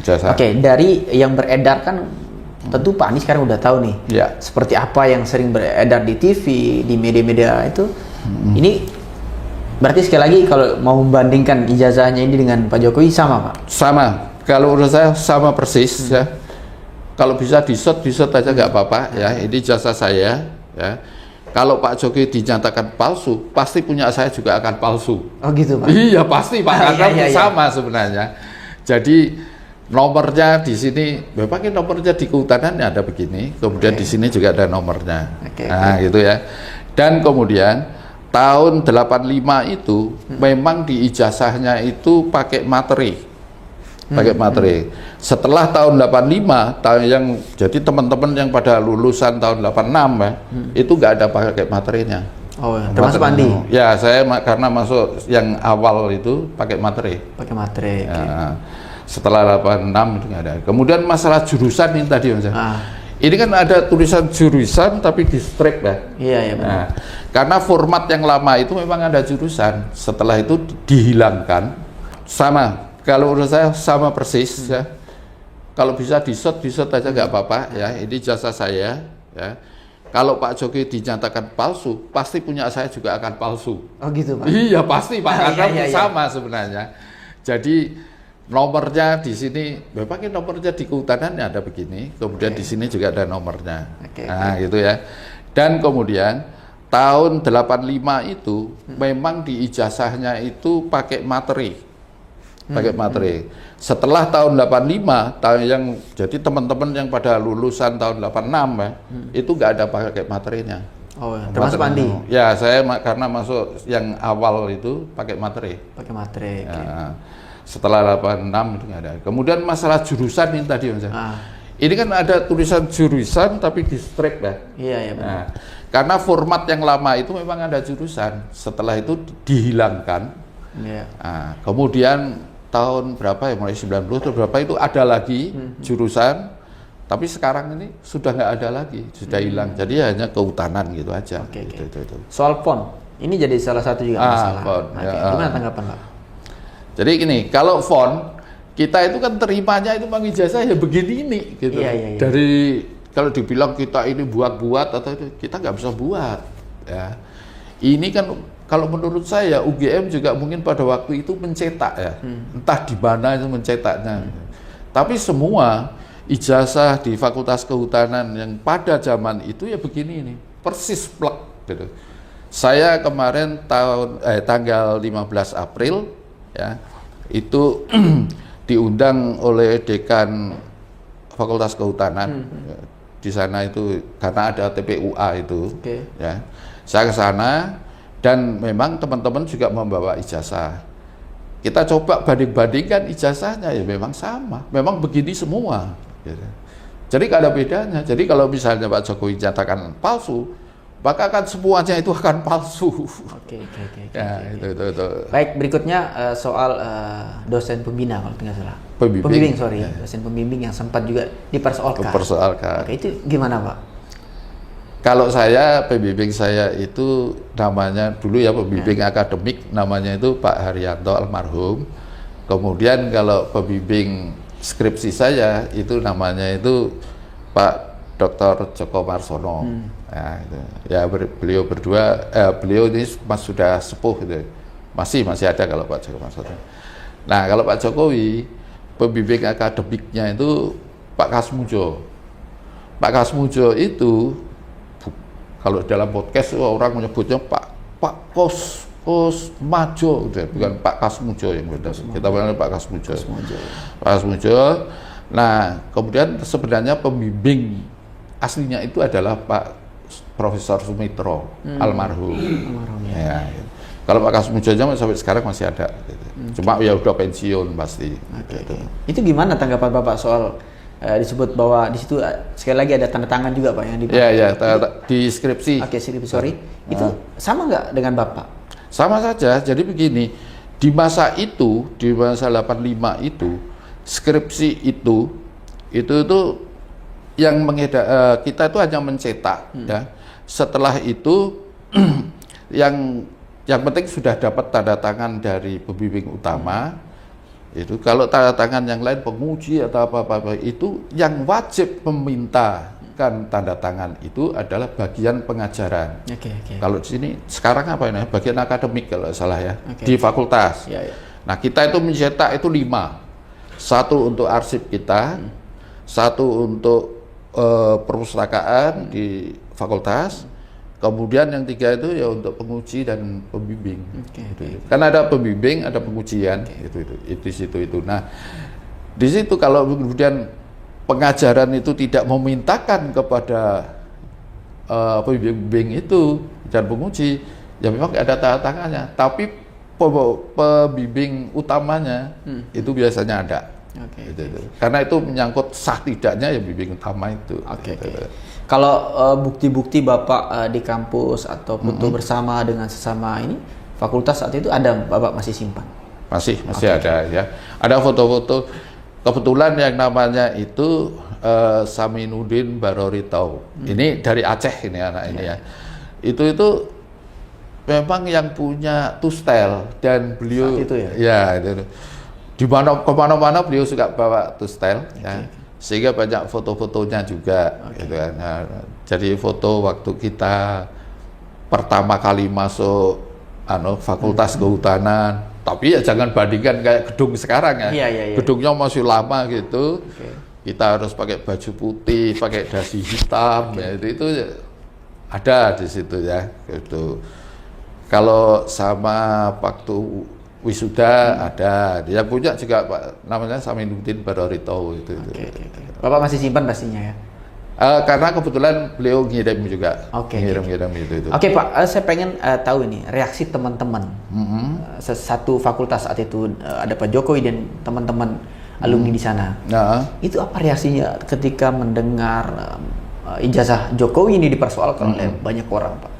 ijazah. Oke, dari yang beredar kan tentu Pak Anies sekarang udah tahu nih. Ya. Seperti apa yang sering beredar di TV, di media-media itu. Ini berarti sekali lagi kalau mau membandingkan ijazahnya ini dengan Pak Jokowi sama, Pak? Sama. Kalau menurut saya sama persis ya. Kalau bisa di-shot aja nggak apa-apa ya. Ini ijazah saya ya. Kalau Pak Jokowi dinyatakan palsu, pasti punya saya juga akan palsu. Oh gitu, Pak? Iya pasti Pak, karena iya. sama sebenarnya. Jadi nomornya di sini, memang nomornya di kehutanannya ada begini, kemudian di sini juga ada nomornya. Nah gitu ya. Dan kemudian tahun 85 itu memang di ijazahnya itu pakai materi. Setelah tahun 85, jadi teman-teman yang pada lulusan tahun 86 ya, itu nggak ada pakai materinya. Oh, ya. Termasuk Pak Andi? Ya, saya karena masuk yang awal itu pakai materi. Pakai materi. Ya, setelah 86 itu nggak ada. Kemudian masalah jurusan ini tadi, Mas. Ini kan ada tulisan jurusan tapi di strip ya. Iya benar. Nah, karena format yang lama itu memang ada jurusan. Setelah itu dihilangkan. Sama. Kalau menurut saya sama persis ya. Kalau bisa di-shot aja nggak apa-apa ya. Ini jasa saya ya. Kalau Pak Jokowi dinyatakan palsu, pasti punya saya juga akan palsu. Oh gitu, Pak? Iya pasti Pak, karena iya. sama sebenarnya. Jadi nomornya di sini, memang nomornya di kehutanannya ada begini, kemudian di sini juga ada nomornya. Nah gitu ya. Dan kemudian tahun 85 itu memang di ijazahnya itu pakai materi. Setelah tahun 85, jadi teman-teman yang pada lulusan tahun 86 ya, itu nggak ada pakai materinya. Oh, ya. Termasuk Pak Andi? Ya, saya karena masuk yang awal itu pakai materi. Ya, setelah 86 itu nggak ada. Kemudian masalah jurusan ini tadi, Mas. Ini kan ada tulisan jurusan tapi di strip ya. Iya benar. Nah, karena format yang lama itu memang ada jurusan. Setelah itu dihilangkan. Nah, kemudian tahun berapa ya, mulai 90 atau berapa itu ada lagi jurusan, tapi sekarang ini sudah nggak ada lagi, sudah hilang. Jadi hanya kehutanan gitu aja. Itu. Soal font, ini jadi salah satu juga masalah. Font, Gimana tanggapan Pak? Jadi gini, kalau font kita itu kan terimanya itu memang ijazah ya begini ini gitu. Iya. Dari kalau dibilang kita ini buat atau itu, kita nggak bisa buat ya. Ini kan kalau menurut saya UGM juga mungkin pada waktu itu mencetak ya, entah di mana itu mencetaknya. Tapi semua ijazah di Fakultas Kehutanan yang pada zaman itu ya begini ini, persis plek gitu. Saya kemarin tanggal 15 April ya, itu diundang oleh Dekan Fakultas Kehutanan. Di sana itu karena ada TPUA itu. Ya. Saya ke sana dan memang teman-teman juga membawa ijazah. Kita coba banding-bandingkan ijazahnya ya memang sama, memang begini semua. Gitu. Jadi nggak ada bedanya. Jadi kalau misalnya Pak Jokowi nyatakan palsu, maka kan semuanya itu akan palsu. Oke. Itu. Baik, berikutnya soal dosen pembina kalau tidak salah. Pembimbing. Dosen pembimbing yang sempat juga dipersoalkan. Oke, itu gimana Pak? Kalau saya, pembimbing saya itu namanya dulu ya pembimbing akademik, namanya itu Pak Haryanto almarhum. Kemudian kalau pembimbing skripsi saya itu namanya itu Pak Dr. Joko Marsono. Ya, itu. Ya beliau berdua, beliau ini sudah sepuh gitu. Masih ada kalau Pak Joko Marsono. Nah kalau Pak Jokowi, pembimbing akademiknya itu Pak Kasmujo. Pak Kasmujo itu kalau dalam podcast orang menyebutnya Pak Kos Majo, bukan Pak Kasmujo yang benar. Kita panggil Pak Kasmujo. Pak Kasmujo. Nah, kemudian sebenarnya pembimbing aslinya itu adalah Pak Profesor Sumitro almarhum. Ya, gitu. Kalau Pak Kasmujo sampai sekarang masih ada. Gitu. Cuma ya udah pensiun pasti. Gitu. Itu gimana tanggapan Bapak soal disebut bahwa di situ sekali lagi ada tanda tangan juga Pak yang di di skripsi. Skripsi, sorry. Itu sama nggak dengan Bapak? Sama saja. Jadi begini, di masa 85 itu skripsi itu yang kita itu hanya mencetak ya. Setelah itu yang penting sudah dapat tanda tangan dari pembimbing utama Itu kalau tanda tangan yang lain penguji atau apa-apa itu yang wajib memintakan tanda tangan itu adalah bagian pengajaran. Kalau di sini sekarang apa ini? Bagian akademik kalau salah ya, di fakultas. Nah, kita itu mencetak itu 5. 1 untuk arsip kita, 1 untuk perpustakaan di fakultas, kemudian yang 3 itu ya untuk penguji dan pembimbing. Kan ada pembimbing, ada pengujian, itu. Nah, di situ kalau kemudian pengajaran itu tidak memintakan kepada pembimbing itu dan penguji, ya memang ada tanda tangannya. Tapi pembimbing utamanya itu biasanya ada. Karena itu menyangkut sah tidaknya ya bimbing utama itu. Kalau bukti-bukti Bapak di kampus atau foto bersama dengan sesama ini fakultas saat itu ada, Bapak masih simpan? Masih ada ya. Ada foto-foto, kebetulan yang namanya itu Saminuddin Baroritau. Ini dari Aceh ini anak ini ya. Itu memang yang punya Tustel, dan beliau itu itu. Di mana kemana-mana beliau suka bawa Tustel, ya. Sehingga banyak foto-fotonya juga, gitu kan. Nah, jadi foto waktu kita pertama kali masuk Fakultas Kehutanan, tapi ya jangan bandingkan kayak gedung sekarang ya. Gedungnya masih lama gitu. Kita harus pakai baju putih, pakai dasi hitam, ya itu ada di situ ya, gitu. Kalau sama waktu wisuda ada, dia punya juga Pak, namanya Saminuddin Baroritau itu. Bapak masih simpan pastinya ya? Karena kebetulan beliau ngirim juga, ngirim itu. Pak, saya pengen tahu ini reaksi teman-teman satu fakultas saat itu, ada Pak Jokowi dan teman-teman alumni di sana. Itu apa reaksinya ketika mendengar ijazah Jokowi ini dipersoalkan oleh banyak orang, Pak?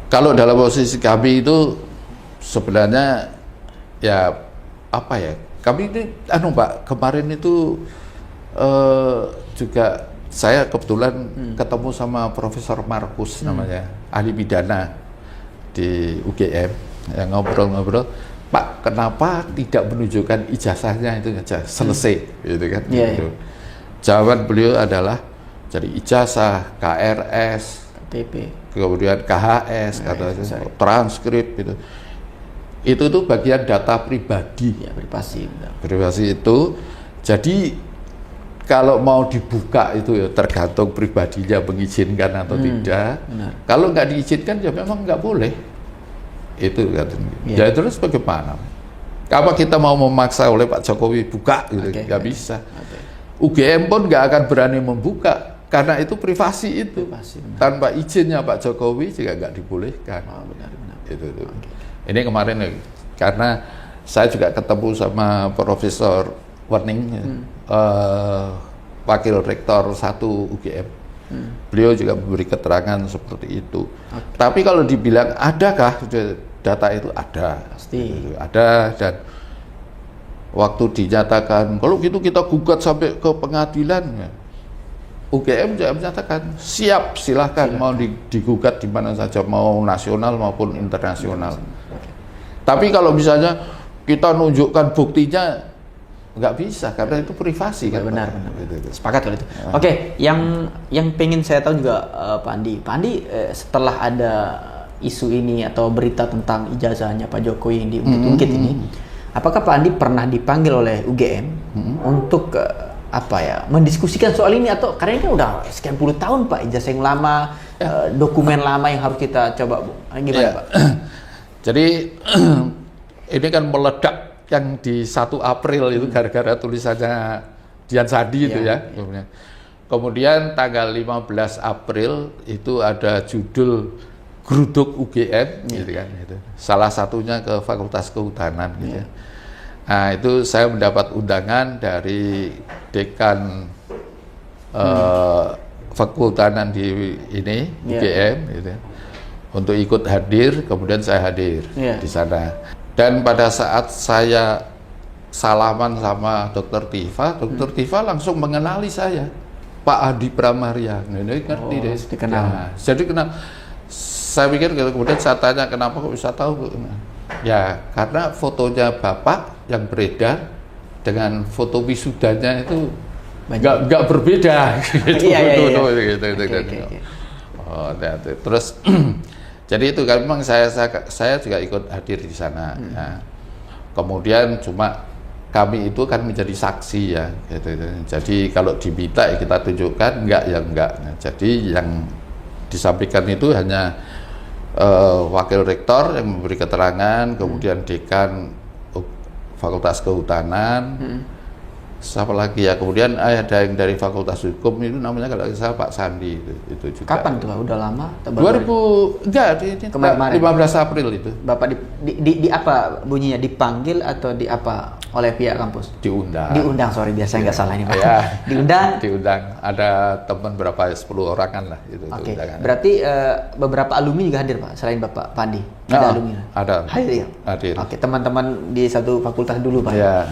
Kalau dalam posisi kami itu sebenarnya ya apa ya, kami ini Pak, kemarin itu juga saya kebetulan ketemu sama Profesor Markus namanya, ahli pidana di UGM, yang ngobrol-ngobrol, Pak, kenapa tidak menunjukkan ijazahnya itu aja selesai, gitu kan? Jawaban beliau adalah jadi ijazah, KRS, KTP, kemudian KHS, transkrip gitu. Itu tuh bagian data pribadi. Privasi itu. Jadi kalau mau dibuka itu ya tergantung pribadinya mengizinkan atau tidak. Kalau nggak diizinkan ya memang nggak boleh. Itu kan. Ya terus bagaimana? Apa kita mau memaksa oleh Pak Jokowi buka gitu? Nggak bisa. UGM pun nggak akan berani membuka karena itu privasi itu. Tanpa izinnya Pak Jokowi juga nggak dibolehkan. Itu. Ini kemarin karena saya juga ketemu sama Profesor Werning, Wakil Rektor 1 UGM. Beliau juga memberi keterangan seperti itu. Tapi kalau dibilang adakah data itu ada, pasti ada, dan waktu dinyatakan kalau gitu kita gugat sampai ke pengadilan, UGM juga menyatakan siap, silahkan mau digugat di mana saja, mau nasional maupun internasional. Tapi kalau misalnya kita nunjukkan buktinya nggak bisa karena itu privasi kan. Benar. Sepakat kalau itu. Yang pengen saya tahu juga Pak Andi, setelah ada isu ini atau berita tentang ijazahnya Pak Jokowi yang diungkit-ungkit ini, apakah Pak Andi pernah dipanggil oleh UGM untuk mendiskusikan soal ini, atau karena ini kan udah sekian puluh tahun Pak, ijazah yang lama, dokumen lama yang harus kita coba gimana Pak? Jadi ini kan meledak yang di 1 April itu gara-gara tulisannya Dian Sadi itu ya. Kemudian tanggal 15 April itu ada judul Geruduk UGM gitu kan. Salah satunya ke Fakultas Kehutanan gitu. Nah, itu saya mendapat undangan dari dekan Fakultanan di ini UGM gitu, untuk ikut hadir. Kemudian saya hadir di sana. Dan pada saat saya salaman sama Dr. Tifa langsung mengenali saya, Pak Adi Pramarya. Ini ngerti deh. Dikenal. Nah, jadi kenal. Saya pikir kemudian saya tanya kenapa kok bisa tahu. Ya, karena fotonya Bapak yang beredar dengan foto wisudanya itu nggak berbeda gitu. Iya. Gitu, Oke, kan. oke. Oh, terus jadi itu kan memang saya juga ikut hadir di sana. Ya. Kemudian cuma kami itu kan menjadi saksi ya, gitu. Jadi kalau diminta ya kita tunjukkan, enggak ya enggak. Nah, jadi yang disampaikan itu hanya wakil rektor yang memberi keterangan, kemudian dekan Fakultas Kehutanan. Siapa lagi ya, kemudian ada yang dari Fakultas Hukum itu namanya kalau saya Pak Sandi itu juga. Kapan tuh Pak? Udah lama? 15 April itu. Bapak di apa bunyinya, dipanggil atau di apa oleh pihak kampus? Diundang. Sorry biasa nggak salah ini Pak. Ya. Diundang. Ada teman berapa 10 orangan lah itu. Oke. Berarti beberapa alumni juga hadir Pak selain Bapak Pandi. Ada alumni? Ada. Hadir ya? Hadir. Oke, teman-teman di satu fakultas dulu Pak. Ya.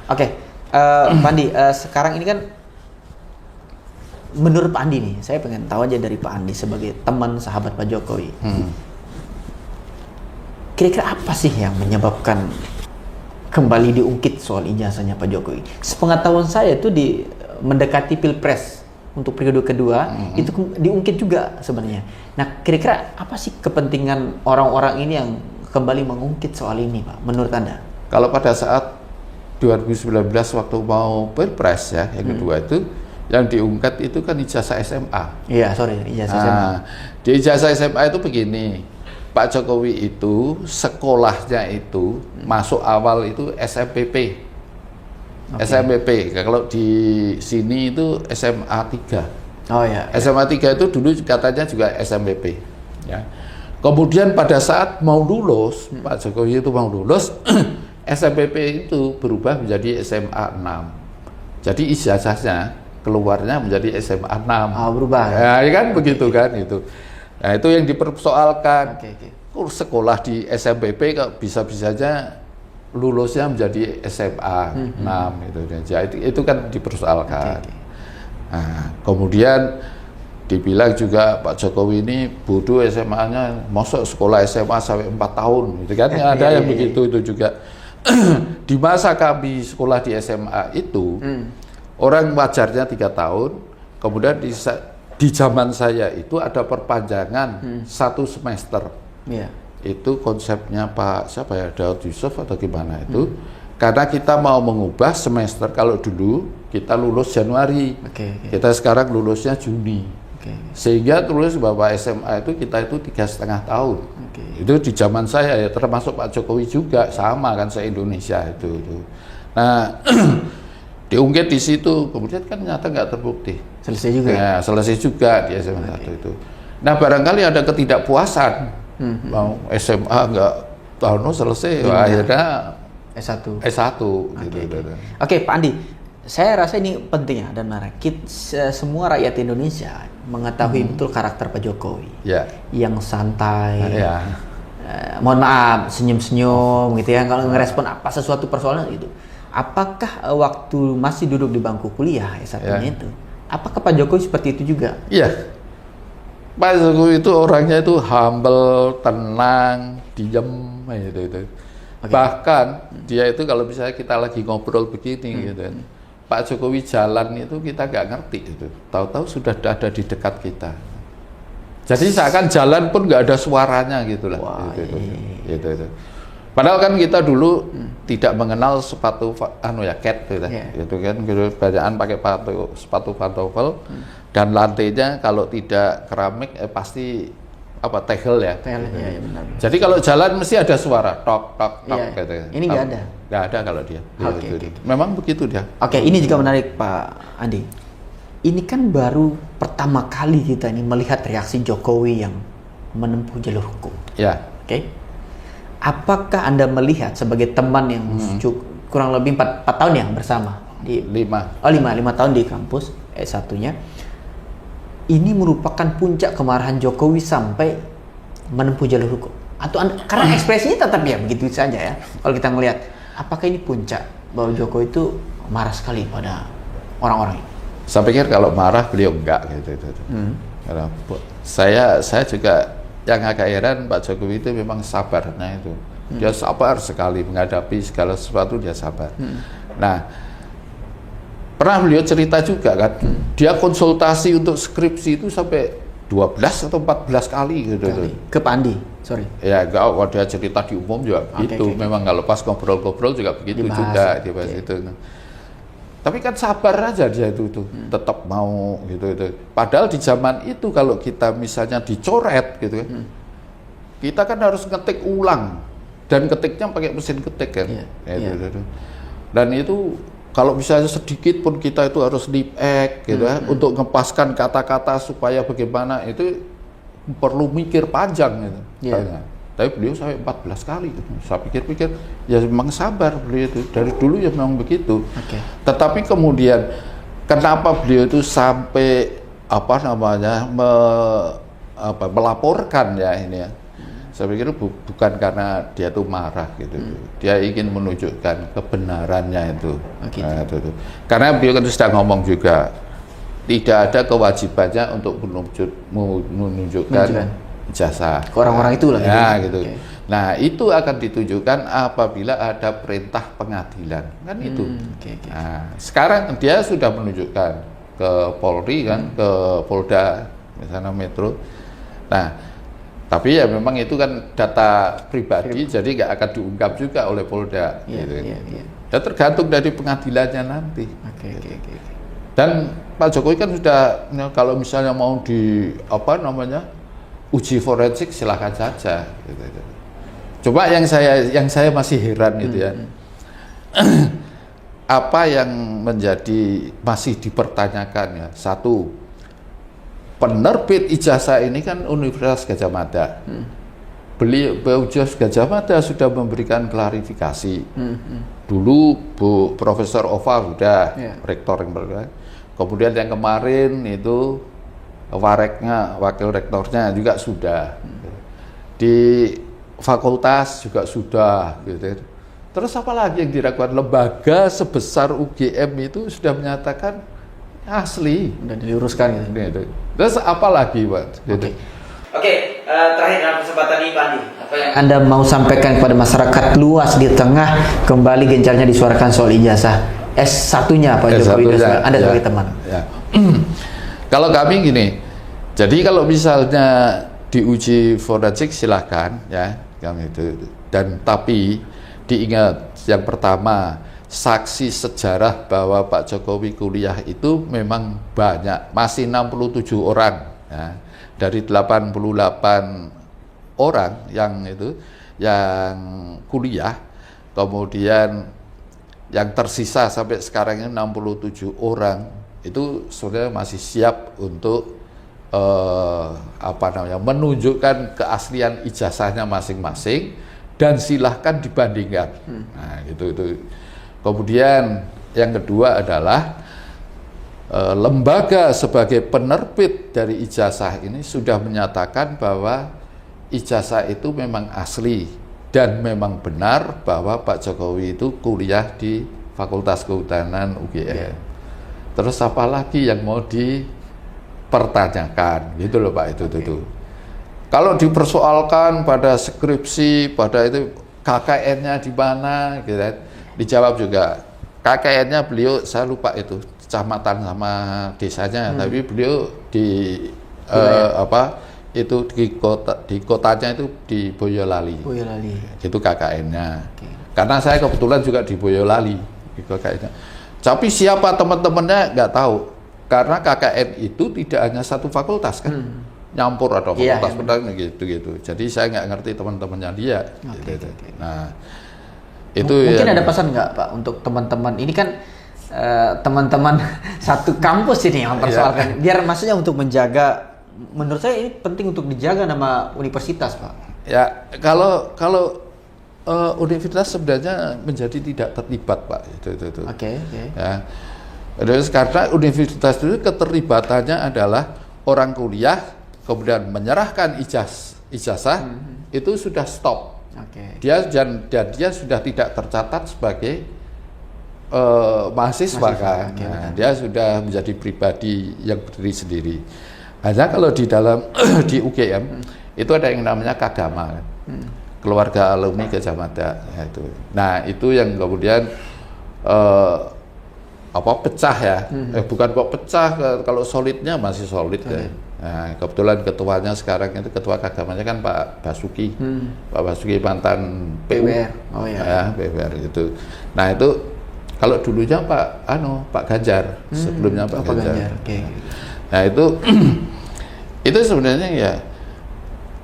Oke. Pandi, sekarang ini kan menurut Pak Andi nih, saya pengen tahu aja dari Pak Andi sebagai teman sahabat Pak Jokowi. Kira-kira apa sih yang menyebabkan kembali diungkit soal ijazahnya Pak Jokowi? Sepengetahuan saya itu di mendekati Pilpres untuk periode kedua itu diungkit juga sebenarnya. Nah, kira-kira apa sih kepentingan orang-orang ini yang kembali mengungkit soal ini, Pak? Menurut Anda? Kalau pada saat 2019 waktu mau Pilpres ya, yang kedua itu yang diungkap itu kan ijazah SMA. Iya, ijazah SMA. Di ijazah SMA itu begini, Pak Jokowi itu sekolahnya itu masuk awal itu SMPP. SMPP, kalau di sini itu SMA 3. Oh ya. SMA 3 itu dulu katanya juga SMPP. Ya. Kemudian pada saat mau lulus, Pak Jokowi itu mau lulus, SMPP itu berubah menjadi SMA 6. Jadi ijazahnya keluarnya menjadi SMA 6. Oh, berubah. Ya kan begitu kan itu. Nah, itu yang dipersoalkan. Kok sekolah di SMPP kok bisa-bisanya lulusnya menjadi SMA 6 gitu. Jadi itu kan dipersoalkan. Nah, kemudian dibilang juga Pak Jokowi ini bodoh SMA-nya, masuk sekolah SMA sampai 4 tahun gitu kan. Ada yang begitu itu juga. Di masa kami sekolah di SMA itu orang wajarnya 3 tahun, kemudian di zaman saya itu ada perpanjangan 1 semester. Itu konsepnya Pak siapa ya, Daud Yusuf atau gimana itu, karena kita mau mengubah semester. Kalau dulu kita lulus Januari, kita sekarang lulusnya Juni, sehingga tulis Bapak SMA itu kita itu 3,5 tahun. Itu di zaman saya ya, termasuk Pak Jokowi juga sama kan, se-Indonesia itu. Nah, diungkit di situ, kemudian kan nyata nggak terbukti. Selesai juga. Ya, selesai juga di SMA 1 itu. Nah, barangkali ada ketidakpuasan, mau SMA nggak tahun selesai, akhirnya S1 gitu. Oke, Pak Andi, saya rasa ini penting ya dan menarik. Semua rakyat Indonesia mengetahui betul karakter Pak Jokowi, yang santai, mohon maaf, senyum-senyum gitu ya, kalau ngerespon apa sesuatu persoalan gitu. Apakah waktu masih duduk di bangku kuliah S1-nya itu, apakah Pak Jokowi seperti itu juga? Iya, Pak Jokowi itu orangnya itu humble, tenang, diam gitu. Bahkan dia itu kalau misalnya kita lagi ngobrol begini gitu, Pak Jokowi jalan itu kita nggak ngerti itu, tahu-tahu sudah ada di dekat kita. Jadi seakan jalan pun nggak ada suaranya gitulah. Gitu. Padahal kan kita dulu tidak mengenal sepatu cat gitu, gitu kan, kebanyakan pakai sepatu pantofel, dan lantainya kalau tidak keramik pasti tegel ya. Benar. Jadi kalau jalan mesti ada suara tok gitu. Ini nggak ada. Nggak ada kalau dia. Memang begitu dia. Oke, ini juga menarik Pak Andi. Ini kan baru pertama kali kita ini melihat reaksi Jokowi yang menempuh jalur hukum. Oke. Apakah Anda melihat sebagai teman yang kurang lebih 4 tahun ya bersama di 5 tahun di kampus S1-nya, ini merupakan puncak kemarahan Jokowi sampai menempuh jalur hukum? Atau karena ekspresinya tetap ya begitu saja ya, kalau kita melihat, apakah ini puncak bahwa Jokowi itu marah sekali pada orang-orang ini? Saya pikir kalau marah beliau enggak gitu. Karena saya juga yang agak heran Pak Jokowi itu memang sabarnya itu. Dia sabar sekali menghadapi segala sesuatu, dia sabar. Nah, pernah beliau cerita juga kan, dia konsultasi untuk skripsi itu sampai 12 atau 14 kali gitu. Ke Pak Andi, sorry. Ya, kalau dia cerita di umum juga gitu. Memang kalau pas ngobrol-ngobrol juga begitu juga dibahas itu. Tapi kan sabar aja dia itu tetap mau gitu. Padahal di zaman itu kalau kita misalnya dicoret gitu kan, kita kan harus ngetik ulang dan ketiknya pakai mesin ketik kan. Dan itu kalau misalnya sedikit pun kita itu harus lip-ek gitu untuk ngepaskan kata-kata supaya bagaimana itu perlu mikir panjang gitu. Tapi beliau sampai 14 kali gitu. Saya pikir-pikir ya memang sabar beliau itu dari dulu ya memang begitu. Tetapi kemudian kenapa beliau itu sampai melaporkan ya ini ya. Saya pikir bukan karena dia tuh marah gitu. Dia ingin menunjukkan kebenarannya itu. Itu. Karena beliau kan sudah ngomong juga tidak ada kewajibannya untuk menunjukkan ijazah ke orang-orang itu lah gitu. Nah, itu akan ditunjukkan apabila ada perintah pengadilan kan itu. Nah, sekarang dia sudah menunjukkan ke Polri kan, ke Polda misalnya Metro. Nah, tapi ya memang itu kan data pribadi, jadi nggak akan diungkap juga oleh Polda. Ya tergantung dari pengadilannya nanti. Dan Pak Jokowi kan sudah, kalau misalnya mau uji forensik silahkan saja. Coba yang saya masih heran gitu ya, apa yang masih dipertanyakan ya? Satu, penerbit ijazah ini kan Universitas Gadjah Mada. Universitas Gadjah Mada sudah memberikan klarifikasi. Dulu Bu Profesor Ova sudah rektor yang berkata. Kemudian yang kemarin itu wareknya, wakil rektornya juga sudah. Di fakultas juga sudah gitu. Terus apa lagi yang diragukan? Lembaga sebesar UGM itu sudah menyatakan asli dan diluruskan gitu. Terus apa lagi, Pak? Terakhir dalam kesempatan ini, Pak Andi, apa yang Anda mau sampaikan kepada masyarakat luas di tengah kembali gencarnya disuarakan soal ijazah S1-nya Pak Jokowi? Anda sebagai teman. Kalau kami gini, jadi kalau misalnya diuji forensik silahkan ya, kami itu. Dan tapi diingat yang pertama, saksi sejarah bahwa Pak Jokowi kuliah itu memang banyak, masih 67 orang ya. Dari 88 orang yang kuliah, kemudian yang tersisa sampai sekarang ini 67 orang itu sebenarnya masih siap untuk menunjukkan keaslian ijazahnya masing-masing dan silahkan dibandingkan. Nah, itu. Kemudian yang kedua adalah lembaga sebagai penerbit dari ijazah ini sudah menyatakan bahwa ijazah itu memang asli dan memang benar bahwa Pak Jokowi itu kuliah di Fakultas Kehutanan UGM. Terus apa lagi yang mau dipertanyakan gitu loh Pak itu. Kalau dipersoalkan pada skripsi, pada itu KKN-nya di mana gitu, dijawab juga KKN-nya beliau, saya lupa itu kecamatan sama desanya, tapi beliau di kotanya itu di Boyolali. Itu KKN-nya. Karena saya kebetulan juga di Boyolali di KKN-nya. Tapi siapa teman-temannya nggak tahu. Karena KKN itu tidak hanya satu fakultas kan. Nyampur ada fakultas gitu. Jadi saya nggak ngerti teman-temannya dia. Nah, itu mungkin ada pesan nggak Pak untuk teman-teman ini kan teman-teman satu kampus ini yang mempersoalkan, biar maksudnya untuk menjaga, menurut saya ini penting untuk dijaga nama universitas Pak. Ya kalau universitas sebenarnya menjadi tidak terlibat Pak itu. Ya. Terus karena universitas itu keterlibatannya adalah orang kuliah kemudian menyerahkan ijazah itu sudah stop. Dia sudah tidak tercatat sebagai mahasiswa kan. Dia sudah menjadi pribadi yang berdiri sendiri. Hanya kalau di dalam di UGM itu ada yang namanya Kadama kan. keluarga alumni Gajah Mada ya itu. Nah itu yang kemudian pecah ya, bukan kok pecah, kalau solidnya masih solid ya. Nah, kebetulan ketuanya sekarang itu ketua keagamanya kan Pak Basuki, Pak Basuki mantan PU, PWR. Oh ya. PWR itu. Nah itu kalau dulunya Pak Ganjar, sebelumnya Pak Ganjar. Okay. Nah itu sebenarnya ya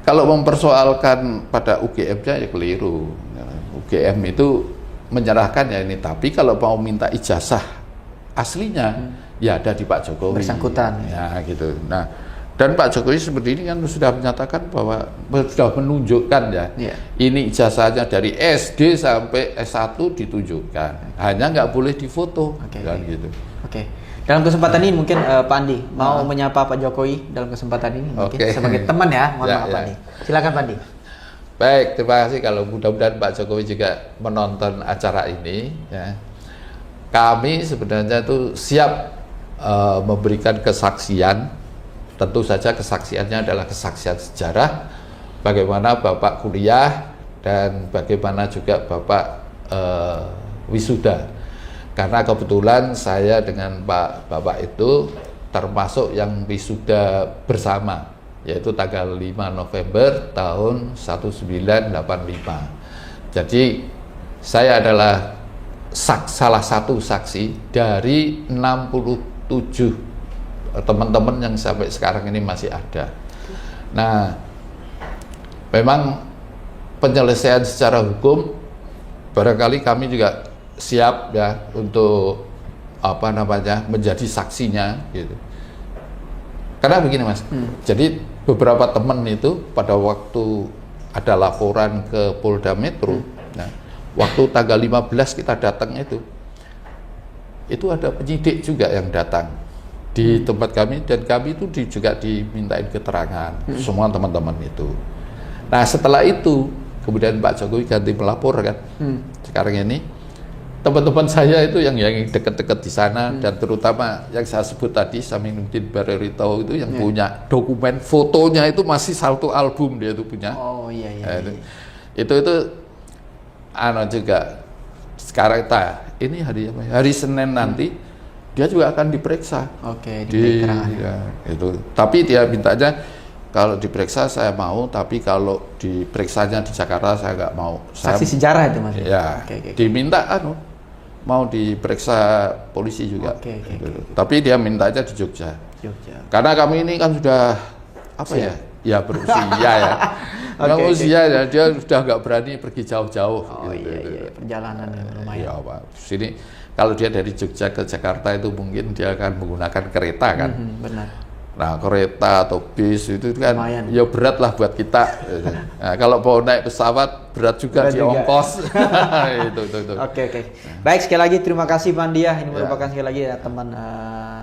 kalau mempersoalkan pada UGM-nya ya keliru. UGM itu menyerahkan ya ini, tapi kalau mau minta ijazah aslinya ya ada di Pak Jokowi. Bersangkutan. Ya gitu. Nah, dan Pak Jokowi seperti ini kan sudah menyatakan bahwa sudah menunjukkan ya, ini ijazahnya dari SD sampai S1 ditunjukkan, hanya nggak boleh difoto, kan gitu. Oke. Dalam kesempatan ini mungkin Pak Andi mau menyapa Pak Jokowi dalam kesempatan ini, mungkin sebagai teman ya, mohon maaf Pak Andi. Silakan Pak Andi. Baik, terima kasih. Kalau mudah-mudahan Pak Jokowi juga menonton acara ini, ya. Kami sebenarnya tuh siap memberikan kesaksian. Tentu saja kesaksiannya adalah kesaksian sejarah, bagaimana Bapak kuliah dan bagaimana juga Bapak wisuda. Karena kebetulan saya dengan Bapak itu termasuk yang wisuda bersama, yaitu tanggal 5 November tahun 1985. Jadi saya adalah salah satu saksi dari 67 teman-teman yang sampai sekarang ini masih ada. Nah, memang penyelesaian secara hukum barangkali kami juga siap ya untuk menjadi saksinya gitu. Karena begini Mas, jadi beberapa teman itu pada waktu ada laporan ke Polda Metro, nah, waktu tanggal 15 kita datang itu ada penyidik juga yang datang di tempat kami, dan kami itu juga dimintain keterangan semua teman-teman itu. Nah setelah itu kemudian Pak Jokowi ganti melapor kan. Sekarang ini teman-teman saya itu yang dekat-dekat di sana, dan terutama yang saya sebut tadi Saminuddin Barerito itu yang punya dokumen fotonya itu masih satu album dia itu punya. Oh iya. Itu juga sekarang ini hari Senin nanti dia juga akan diperiksa. Oke, itu. Tapi dia mintanya kalau diperiksa saya mau, tapi kalau diperiksanya di Jakarta saya nggak mau. Saksi sejarah itu Mas. Ya. Diminta mau diperiksa polisi juga. Tapi dia mintanya di Jogja. Karena kami ini kan sudah ya berusia ya. Usia ya, dia sudah nggak berani pergi jauh-jauh. Iya. Perjalanan yang lumayan. Iya Pak. Sini kalau dia dari Jogja ke Jakarta itu mungkin dia akan menggunakan kereta kan. Benar. Nah kereta atau bis itu kan lumayan. Ya berat lah buat kita. Nah, kalau mau naik pesawat berat juga di ongkos. itu. Oke. Baik, sekali lagi terima kasih Pak Andi ya. Ini merupakan sekali lagi teman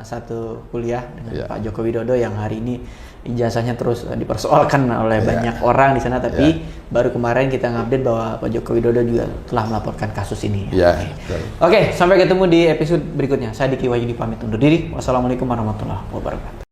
satu kuliah dengan Pak Joko Widodo yang hari ini ijazahnya terus dipersoalkan oleh banyak orang di sana, tapi baru kemarin kita ngupdate bahwa Pak Joko Widodo juga telah melaporkan kasus ini. Oke, sampai ketemu di episode berikutnya. Saya Diki Wahyudi pamit undur diri. Wassalamualaikum warahmatullahi wabarakatuh.